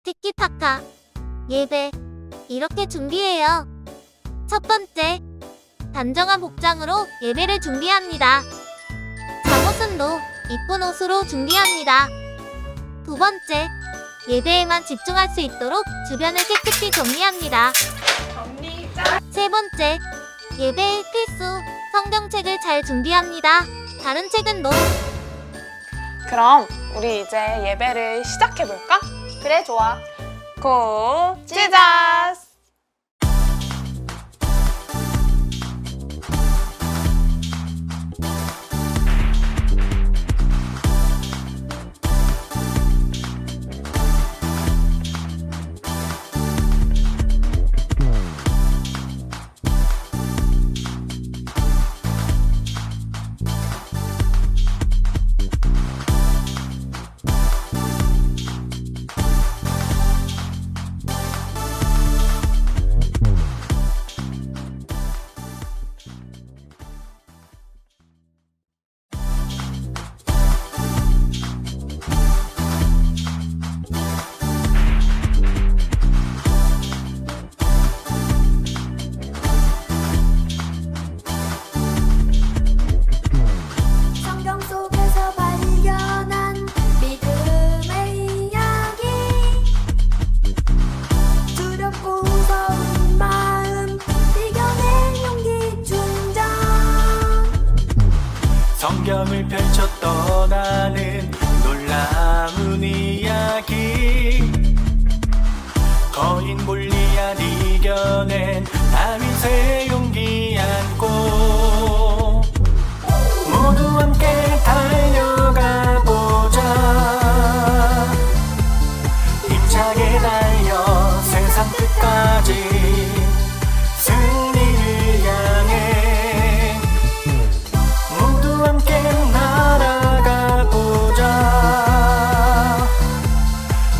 티키타카, 예배, 이렇게 준비해요. 첫 번째, 단정한 복장으로 예배를 준비합니다. 잠옷은도 이쁜 옷으로 준비합니다. 두 번째, 예배에만 집중할 수 있도록 주변을 깨끗이 정리합니다. 세 번째, 예배의 필수 성경책을 잘 준비합니다. 다른 책은 노. 그럼 우리 이제 예배를 시작해볼까? 그래, 좋아. 고 지저스! 성경 속에서 발견한 믿음의 이야기, 두렵고 무서운 마음 이겨낸 용기 충전. 성경을 펼쳐 떠나는 놀라운 이야기, 거인 골리앗 이겨낸 다윗의 용기 안고 모두 함께 달려가 보자. 힘차게 달려 세상 끝까지 승리를 향해 모두 함께 날아가 보자.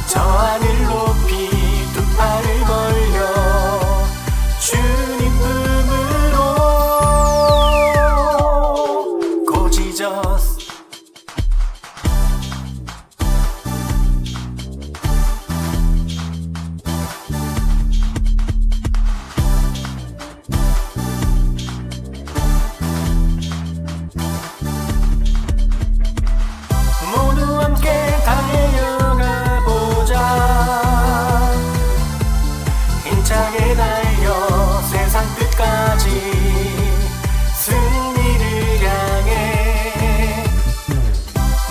저 하늘 높이 두 팔을 벌려 주님 품으로 고지저스. 모두 함께 달려가 보자. 힘차게 달려 세상 끝까지 승리를 향해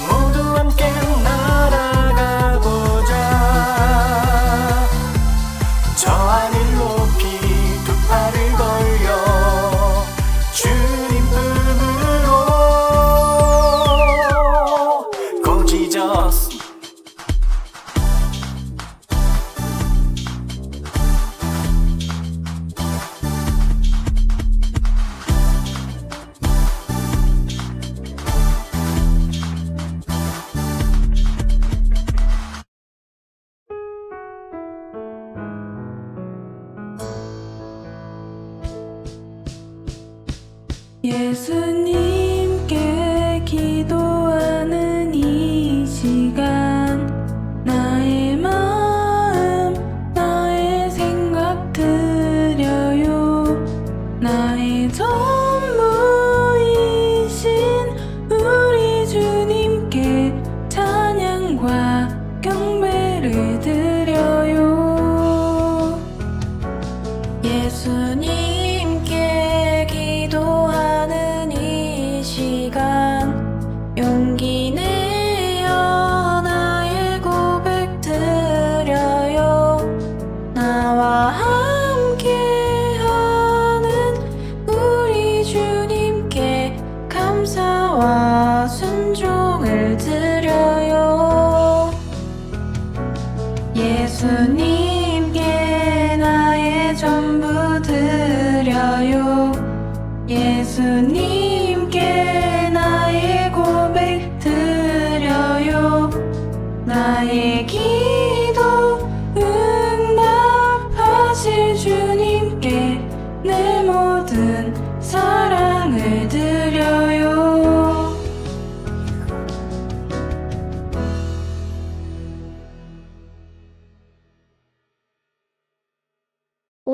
모두 함께 날아가 보자. 저 하늘 높이 두 팔을 벌려 주님 품으로 고지저스. 예수님께 기도하는 이 시간, 나의 마음, 나의 생각 드려요. 나의 전부이신 우리 주님께 찬양과 경배를 드려요. 예수님께 기도하는 이 시간, 용기 내어 나의 고백 드려요. 나와 함께하는 우리 주님께 감사와 순종을 드려요. 예수님께 나의 전부 드려요. 예수님께 나의 고백 드려요. 나의 기도 응답하실 주님께 내 모든 사랑을 드려요.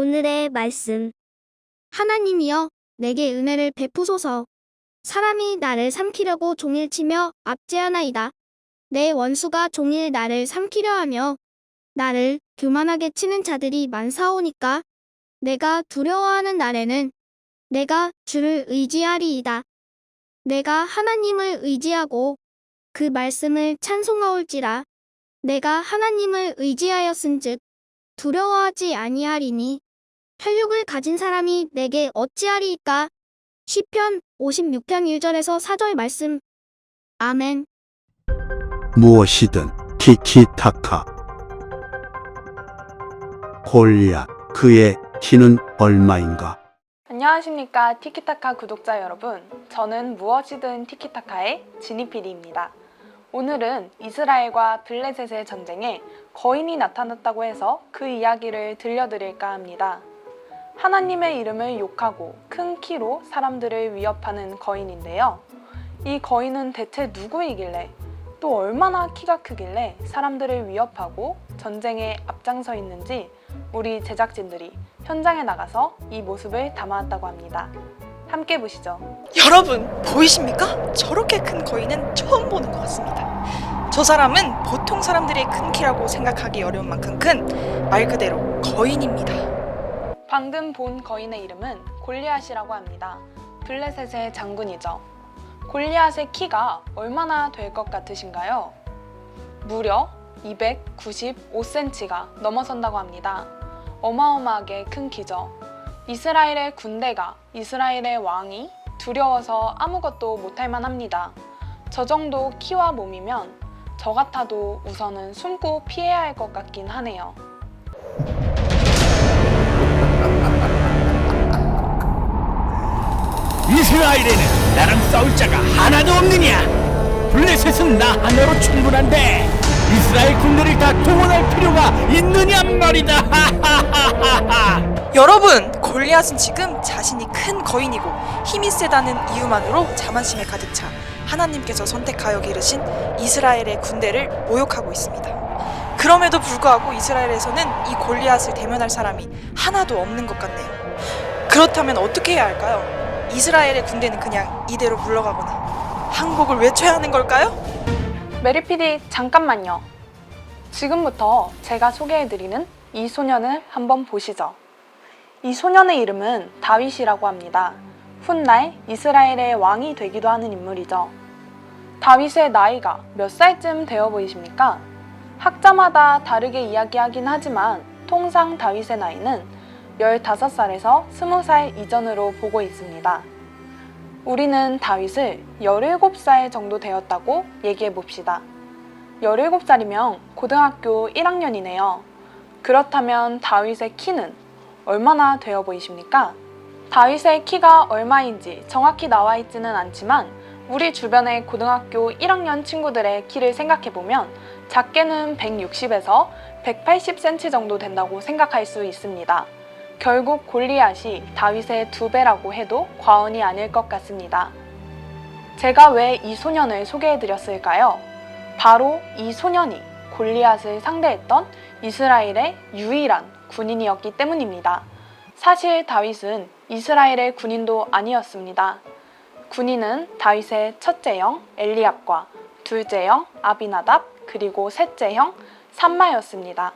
오늘의 말씀. 하나님이여, 내게 은혜를 베푸소서. 사람이 나를 삼키려고 종일 치며 압제하나이다. 내 원수가 종일 나를 삼키려 하며 나를 교만하게 치는 자들이 많사오니까 내가 두려워하는 날에는 내가 주를 의지하리이다. 내가 하나님을 의지하고 그 말씀을 찬송하올지라. 내가 하나님을 의지하였은즉 두려워하지 아니하리니 혈육을 가진 사람이 내게 어찌하리이까. 시편 56편 1절에서 4절 말씀. 아멘. 무엇이든 티키타카. 골리앗, 그의 키는 얼마인가? 안녕하십니까 티키타카 구독자 여러분. 저는 무엇이든 티키타카의 지니피디입니다. 오늘은 이스라엘과 블레셋의 전쟁에 거인이 나타났다고 해서 그 이야기를 들려드릴까 합니다. 하나님의 이름을 욕하고 큰 키로 사람들을 위협하는 거인인데요. 이 거인은 대체 누구이길래, 또 얼마나 키가 크길래 사람들을 위협하고 전쟁에 앞장서 있는지 우리 제작진들이 현장에 나가서 이 모습을 담아왔다고 합니다. 함께 보시죠. 여러분, 보이십니까? 저렇게 큰 거인은 처음 보는 것 같습니다. 저 사람은 보통 사람들의 큰 키라고 생각하기 어려운 만큼 큰 말 그대로 거인입니다. 방금 본 거인의 이름은 골리앗이라고 합니다. 블레셋의 장군이죠. 골리앗의 키가 얼마나 될 것 같으신가요? 무려 295cm가 넘어선다고 합니다. 어마어마하게 큰 키죠. 이스라엘의 군대가, 이스라엘의 왕이 두려워서 아무것도 못할 만합니다. 저 정도 키와 몸이면 저 같아도 우선은 숨고 피해야 할 것 같긴 하네요. 이스라엘에는 나랑 싸울 자가 하나도 없느냐? 블레셋은 나 하나로 충분한데 이스라엘 군대를 다 동원할 필요가 있느냐 말이다. 여러분, 골리앗은 지금 자신이 큰 거인이고 힘이 세다는 이유만으로 자만심에 가득 차 하나님께서 선택하여 기르신 이스라엘의 군대를 모욕하고 있습니다. 그럼에도 불구하고 이스라엘에서는 이 골리앗을 대면할 사람이 하나도 없는 것 같네요. 그렇다면 어떻게 해야 할까요? 이스라엘의 군대는 그냥 이대로 물러가거나 항복을 외쳐야 하는 걸까요? 메리피디 잠깐만요. 지금부터 제가 소개해드리는 이 소년을 한번 보시죠. 이 소년의 이름은 다윗이라고 합니다. 훗날 이스라엘의 왕이 되기도 하는 인물이죠. 다윗의 나이가 몇 살쯤 되어 보이십니까? 학자마다 다르게 이야기하긴 하지만 통상 다윗의 나이는 15살에서 20살 이전으로 보고 있습니다. 우리는 다윗을 17살 정도 되었다고 얘기해 봅시다. 17살이면 고등학교 1학년이네요. 그렇다면 다윗의 키는 얼마나 되어 보이십니까? 다윗의 키가 얼마인지 정확히 나와 있지는 않지만 우리 주변의 고등학교 1학년 친구들의 키를 생각해 보면 작게는 160에서 180cm 정도 된다고 생각할 수 있습니다. 결국 골리앗이 다윗의 2배라고 해도 과언이 아닐 것 같습니다. 제가 왜 이 소년을 소개해드렸을까요? 바로 이 소년이 골리앗을 상대했던 이스라엘의 유일한 군인이었기 때문입니다. 사실 다윗은 이스라엘의 군인도 아니었습니다. 군인은 다윗의 첫째 형 엘리압과 둘째 형 아비나답 그리고 셋째 형 삼마였습니다.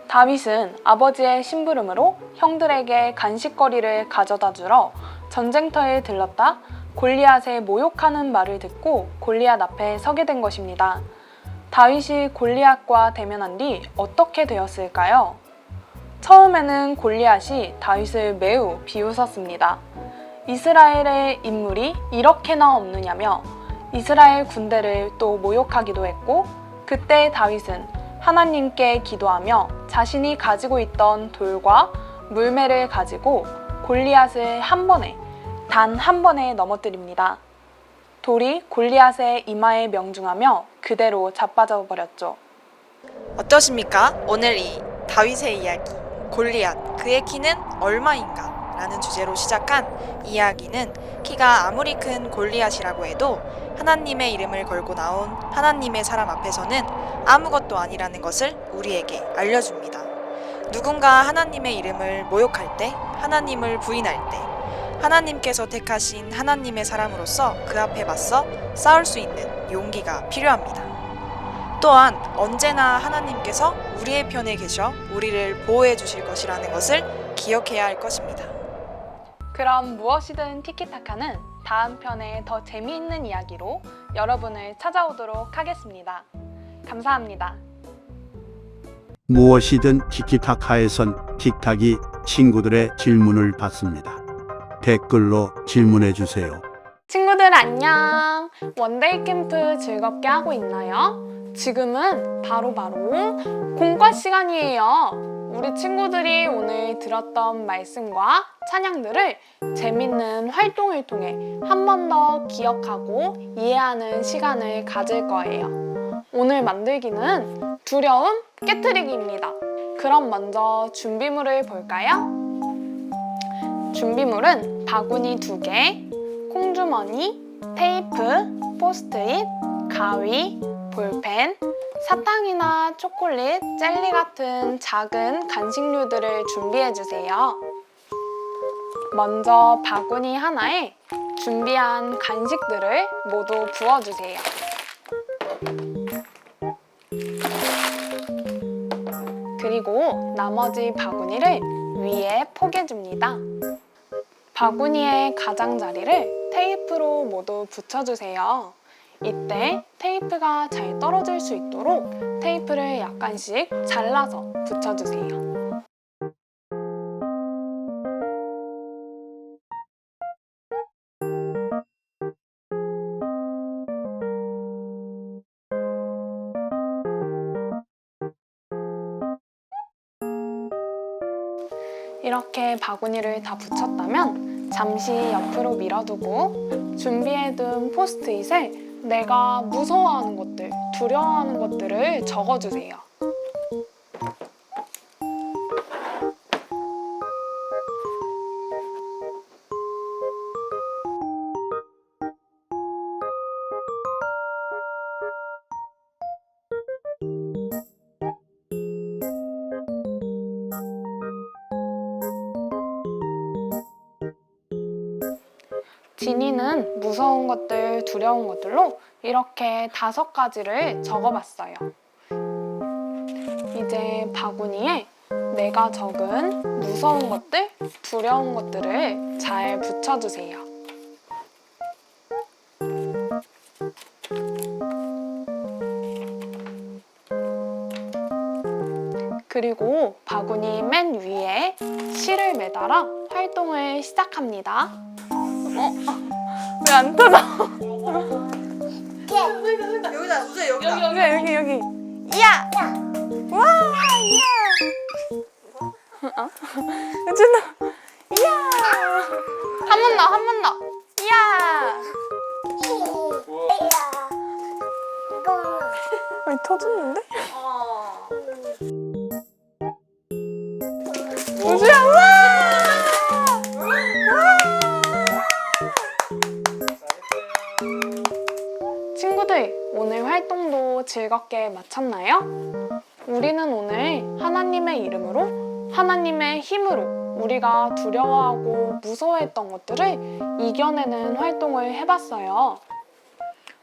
다윗은 아버지의 심부름으로 형들에게 간식거리를 가져다 주러 전쟁터에 들렀다 골리앗의 모욕하는 말을 듣고 골리앗 앞에 서게 된 것입니다. 다윗이 골리앗과 대면한 뒤 어떻게 되었을까요? 처음에는 골리앗이 다윗을 매우 비웃었습니다. 이스라엘의 인물이 이렇게나 없느냐며 이스라엘 군대를 또 모욕하기도 했고, 그때 다윗은 하나님께 기도하며 자신이 가지고 있던 돌과 물매를 가지고 골리앗을 단 한 번에 넘어뜨립니다. 돌이 골리앗의 이마에 명중하며 그대로 자빠져 버렸죠. 어떠십니까? 오늘 이 다윗의 이야기, 골리앗, 그의 키는 얼마인가? 라는 주제로 시작한 이야기는 키가 아무리 큰 골리앗이라고 해도 하나님의 이름을 걸고 나온 하나님의 사람 앞에서는 아무것도 아니라는 것을 우리에게 알려줍니다. 누군가 하나님의 이름을 모욕할 때, 하나님을 부인할 때, 하나님께서 택하신 하나님의 사람으로서 그 앞에 맞서 싸울 수 있는 용기가 필요합니다. 또한 언제나 하나님께서 우리의 편에 계셔 우리를 보호해 주실 것이라는 것을 기억해야 할 것입니다. 그럼 무엇이든 티키타카는 다음 편에 더 재미있는 이야기로 여러분을 찾아오도록 하겠습니다. 감사합니다. 무엇이든 티키타카에선 틱탁이 친구들의 질문을 받습니다. 댓글로 질문해 주세요. 친구들 안녕! 원데이 캠프 즐겁게 하고 있나요? 지금은 바로 공과 시간이에요. 우리 친구들이 오늘 들었던 말씀과 찬양들을 재밌는 활동을 통해 한 번 더 기억하고 이해하는 시간을 가질 거예요. 오늘 만들기는 두려움 깨트리기입니다. 그럼 먼저 준비물을 볼까요? 준비물은 바구니 2개, 콩주머니, 테이프, 포스트잇, 가위, 볼펜, 사탕이나 초콜릿, 젤리 같은 작은 간식류들을 준비해주세요. 먼저 바구니 하나에 준비한 간식들을 모두 부어주세요. 그리고 나머지 바구니를 위에 포개줍니다. 바구니의 가장자리를 테이프로 모두 붙여주세요. 이때 테이프가 잘 떨어질 수 있도록 테이프를 약간씩 잘라서 붙여주세요. 이렇게 바구니를 다 붙였다면 잠시 옆으로 밀어두고 준비해둔 포스트잇에 내가 무서워하는 것들, 두려워하는 것들을 적어주세요. 지니는 무서운 것들, 두려운 것들로 이렇게 5가지를 적어봤어요. 이제 바구니에 내가 적은 무서운 것들, 두려운 것들을 잘 붙여주세요. 그리고 바구니 맨 위에 실을 매달아 활동을 시작합니다. 왜 안 터져? 여기다 우재 여기. 이야! 와, 이야! 우진아, 이야! 한 번 더. 이야! 아니, 터졌는데? 우주야, 와! 친구들, 오늘 활동도 즐겁게 마쳤나요? 우리는 오늘 하나님의 이름으로, 하나님의 힘으로 우리가 두려워하고 무서워했던 것들을 이겨내는 활동을 해봤어요.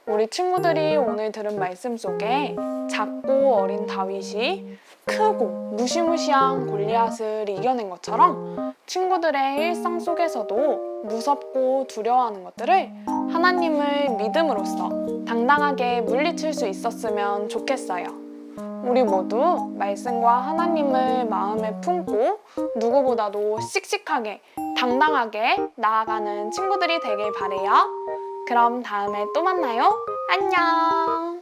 우리 친구들이 오늘 들은 말씀 속에 작고 어린 다윗이 크고 무시무시한 골리앗을 이겨낸 것처럼 친구들의 일상 속에서도 무섭고 두려워하는 것들을 하나님을 믿음으로써 당당하게 물리칠 수 있었으면 좋겠어요. 우리 모두 말씀과 하나님을 마음에 품고 누구보다도 씩씩하게 당당하게 나아가는 친구들이 되길 바래요. 그럼 다음에 또 만나요. 안녕.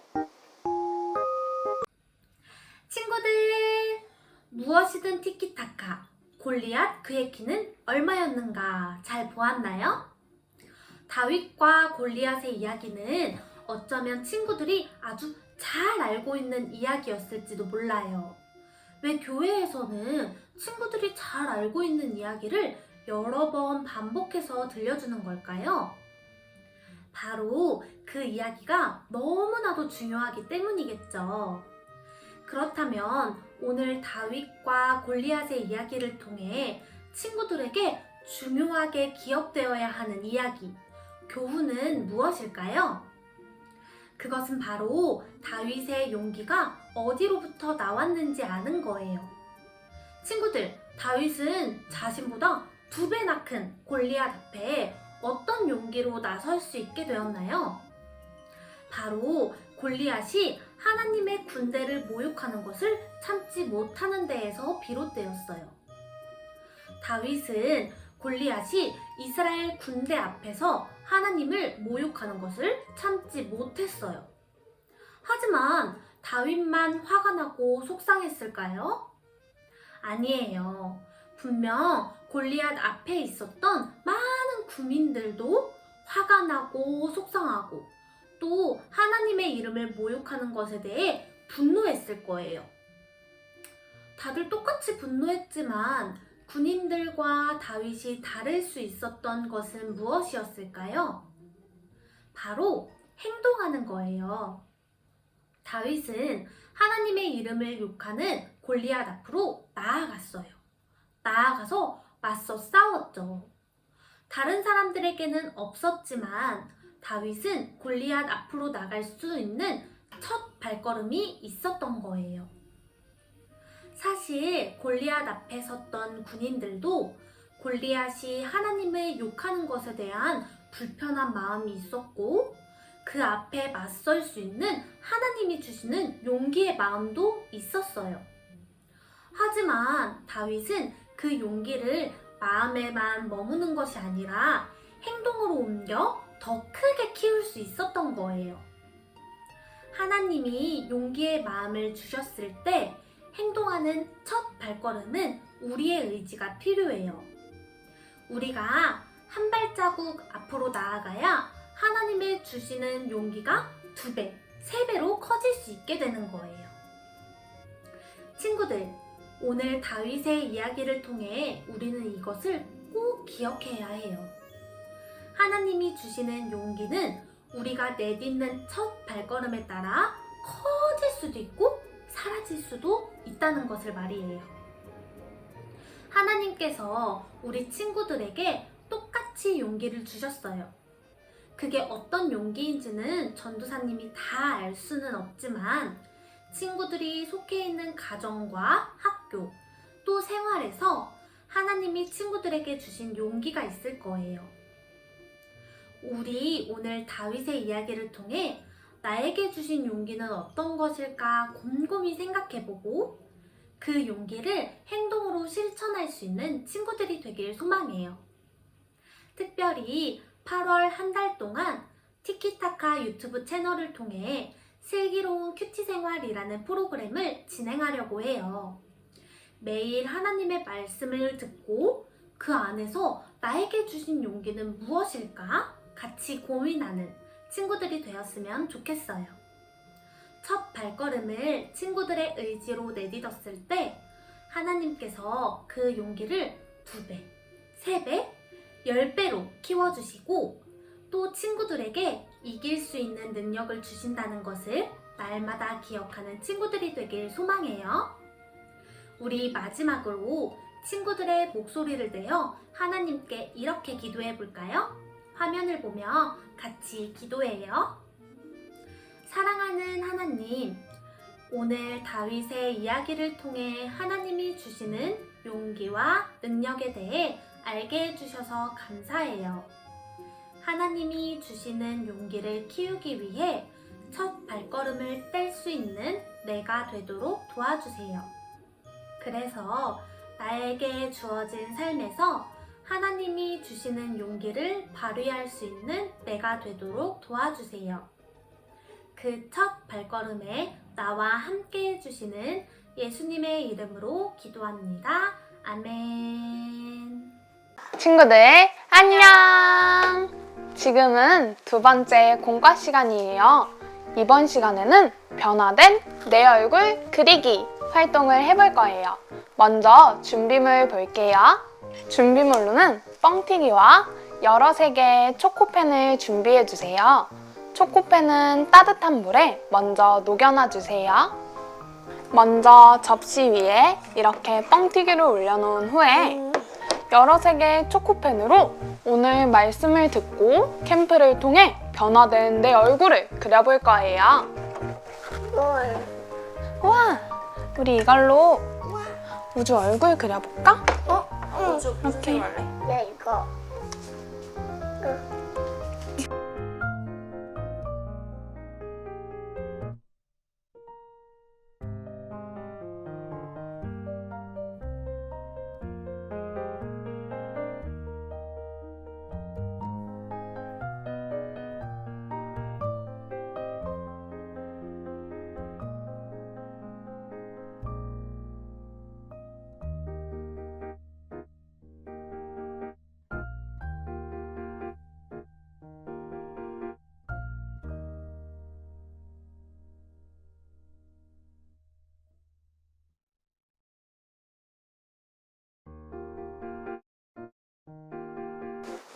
친구들, 무엇이든 티키타카, 골리앗 그의 키는 얼마였는가 잘 보았나요? 다윗과 골리앗의 이야기는 어쩌면 친구들이 아주 잘 알고 있는 이야기였을지도 몰라요. 왜 교회에서는 친구들이 잘 알고 있는 이야기를 여러 번 반복해서 들려주는 걸까요? 바로 그 이야기가 너무나도 중요하기 때문이겠죠. 그렇다면 오늘 다윗과 골리앗의 이야기를 통해 친구들에게 중요하게 기억되어야 하는 이야기, 교훈은 무엇일까요? 그것은 바로 다윗의 용기가 어디로부터 나왔는지 아는 거예요. 친구들, 다윗은 자신보다 2배나 큰 골리앗 앞에 어떤 용기로 나설 수 있게 되었나요? 바로 골리앗이 하나님의 군대를 모욕하는 것을 참지 못하는 데에서 비롯되었어요. 다윗은 골리앗이 이스라엘 군대 앞에서 하나님을 모욕하는 것을 참지 못했어요. 하지만 다윗만 화가 나고 속상했을까요? 아니에요. 분명 골리앗 앞에 있었던 많은 군인들도 화가 나고 속상하고 또 하나님의 이름을 모욕하는 것에 대해 분노했을 거예요. 다들 똑같이 분노했지만 군인들과 다윗이 다를 수 있었던 것은 무엇이었을까요? 바로 행동하는 거예요. 다윗은 하나님의 이름을 욕하는 골리앗 앞으로 나아갔어요. 나아가서 맞서 싸웠죠. 다른 사람들에게는 없었지만 다윗은 골리앗 앞으로 나갈 수 있는 첫 발걸음이 있었던 거예요. 사실 골리앗 앞에 섰던 군인들도 골리앗이 하나님을 욕하는 것에 대한 불편한 마음이 있었고 그 앞에 맞설 수 있는 하나님이 주시는 용기의 마음도 있었어요. 하지만 다윗은 그 용기를 마음에만 머무는 것이 아니라 행동으로 옮겨 더 크게 키울 수 있었던 거예요. 하나님이 용기의 마음을 주셨을 때 행동하는 첫 발걸음은 우리의 의지가 필요해요. 우리가 한 발자국 앞으로 나아가야 하나님의 주시는 용기가 2배, 3배로 커질 수 있게 되는 거예요. 친구들, 오늘 다윗의 이야기를 통해 우리는 이것을 꼭 기억해야 해요. 하나님이 주시는 용기는 우리가 내딛는 첫 발걸음에 따라 커질 수도 있고 사라질 수도 있다는 것을 말이에요. 하나님께서 우리 친구들에게 똑같이 용기를 주셨어요. 그게 어떤 용기인지는 전도사님이 다 알 수는 없지만 친구들이 속해 있는 가정과 학교, 또 생활에서 하나님이 친구들에게 주신 용기가 있을 거예요. 우리 오늘 다윗의 이야기를 통해 나에게 주신 용기는 어떤 것일까 곰곰이 생각해보고 그 용기를 행동으로 실천할 수 있는 친구들이 되길 소망해요. 특별히 8월 한 달 동안 티키타카 유튜브 채널을 통해 슬기로운 큐티 생활이라는 프로그램을 진행하려고 해요. 매일 하나님의 말씀을 듣고 그 안에서 나에게 주신 용기는 무엇일까? 같이 고민하는 친구들이 되었으면 좋겠어요. 첫 발걸음을 친구들의 의지로 내딛었을 때 하나님께서 그 용기를 2배, 3배, 10배로 키워주시고 또 친구들에게 이길 수 있는 능력을 주신다는 것을 날마다 기억하는 친구들이 되길 소망해요. 우리 마지막으로 친구들의 목소리를 내어 하나님께 이렇게 기도해 볼까요? 화면을 보며 같이 기도해요. 사랑하는 하나님, 오늘 다윗의 이야기를 통해 하나님이 주시는 용기와 능력에 대해 알게 해주셔서 감사해요. 하나님이 주시는 용기를 키우기 위해 첫 발걸음을 뗄 수 있는 내가 되도록 도와주세요. 그래서 나에게 주어진 삶에서 하나님이 주시는 용기를 발휘할 수 있는 내가 되도록 도와주세요. 그 첫 발걸음에 나와 함께 해주시는 예수님의 이름으로 기도합니다. 아멘. 친구들, 안녕! 지금은 2번째 공과 시간이에요. 이번 시간에는 변화된 내 얼굴 그리기 활동을 해볼 거예요. 먼저 준비물 볼게요. 준비물로는 뻥튀기와 여러 색의 초코펜을 준비해주세요. 초코펜은 따뜻한 물에 먼저 녹여놔주세요. 먼저 접시 위에 이렇게 뻥튀기를 올려놓은 후에 여러 색의 초코펜으로 오늘 말씀을 듣고 캠프를 통해 변화된 내 얼굴을 그려볼 거예요. 우와! 우리 이걸로 우주 얼굴 그려볼까? 이렇게. 야 이거.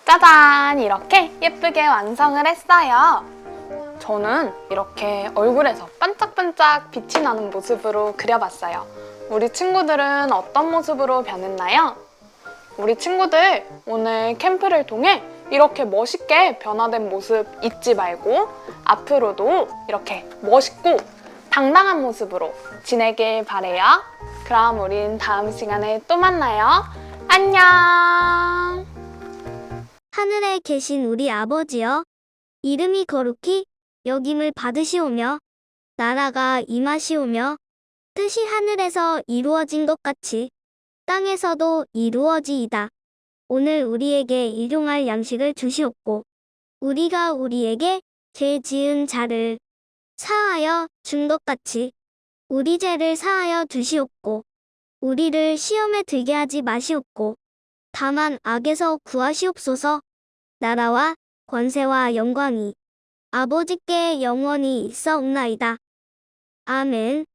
짜잔! 이렇게 예쁘게 완성을 했어요. 저는 이렇게 얼굴에서 반짝반짝 빛이 나는 모습으로 그려봤어요. 우리 친구들은 어떤 모습으로 변했나요? 우리 친구들 오늘 캠프를 통해 이렇게 멋있게 변화된 모습 잊지 말고 앞으로도 이렇게 멋있고 당당한 모습으로 지내길 바래요. 그럼 우린 다음 시간에 또 만나요. 안녕! 하늘에 계신 우리 아버지여, 이름이 거룩히 여김을 받으시오며, 나라가 임하시오며, 뜻이 하늘에서 이루어진 것 같이 땅에서도 이루어지이다. 오늘 우리에게 일용할 양식을 주시옵고, 우리가 우리에게 죄 지은 자를 사하여 준 것 같이 우리 죄를 사하여 주시옵고, 우리를 시험에 들게 하지 마시옵고, 다만 악에서 구하시옵소서. 나라와 권세와 영광이 아버지께 영원히 있사옵나이다. 아멘.